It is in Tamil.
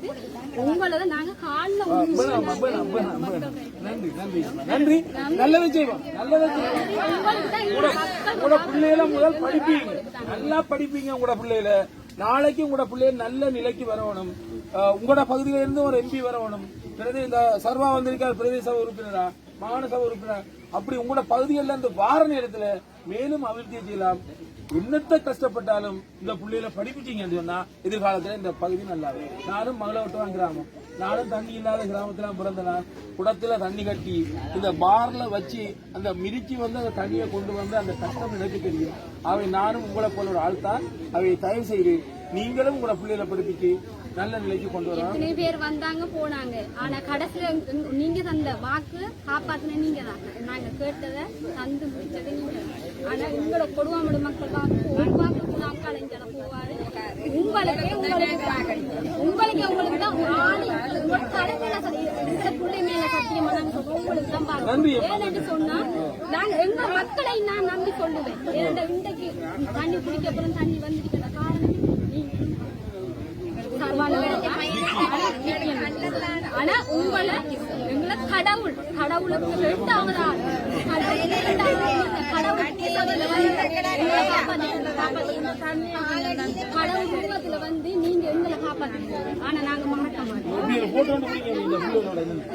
காப்பாத்தி உங்களோட நாங்க காலில் நன்றி நன்றி நன்றி. நல்லது செய்வோம், நல்லது உங்களோட பிள்ளைகளை முதல் படிப்பீங்க, நல்லா படிப்பீங்க. உங்களோட பிள்ளைகள நாளைக்கு உங்களோட பிள்ளைகள் நல்ல நிலைக்கு வரணும். உங்களோட பகுதியில இருந்து ஒரு எம்பி வரணும். இந்த சர்வா வந்திருக்காரு பிரதேச சபை உறுப்பினரா, மாகாண சபை உறுப்பினர், அப்படி உங்களோட பகுதிகளில் இருந்து வார நேரத்தில் மேலும் அபிவிருத்தி செய்யலாம். என்னத்த கஷ்டப்பட்டாலும் இந்த பிள்ளைகளை படிப்பிச்சீங்கன்னு சொன்னா எதிர்காலத்துல இந்த பகுதி நல்லா இருக்கும். நானும் மகளவட்டம் கிராமம், நானும் தண்ணி இல்லாத கிராமத்துல பிறந்தனா, குடத்துல தண்ணி கட்டி இந்த பார்ல வச்சு அந்த மிதிச்சு வந்து அந்த தண்ணியை கொண்டு வந்து அந்த கஷ்டம் எனக்கு தெரியும். அவை நானும் உங்களை போல ஒரு ஆள் தான். அவை தயவு செய்து நீங்களும் உங்களோட பிள்ளைகளை படிப்பிச்சு நல்ல நிலைக்கு கொண்டு வரோம். எத்தனை பேர் வந்தாங்க போனாங்க, ஆனா கடைசியில நீங்க தந்த வாக்கு காப்பாத்தின நீங்க தான். நாங்க கேட்டதை தந்து முடிச்சது நீங்க. ஆனா உங்களோட கொடுவாமடு மக்கள் வாக்கு ஒரு வாக்கு கூட அக்கால இங்க போவாரு. உங்களுக்கு தான் உங்களோட தலைமையில இந்த பிள்ளை மேல சத்தியமா நாங்க உங்களுக்கு தான் பாருங்க. ஏன்னு சொன்னா நாங்க எங்க மக்களை நான் நம்பி சொல்லுவேன். ஏன்னா இன்றைக்கு தண்ணி குடிக்க அப்புறம் தண்ணி வந்திருக்கிற காரணம் ஆனா உங்களை எங்களை கடவுளுக்கு ரெண்டாவது கடவுள் குடும்பத்துல வந்து நீங்க எங்களை காப்பாத்துறீங்க. ஆனா நாங்க மாட்ட மாட்டோம்.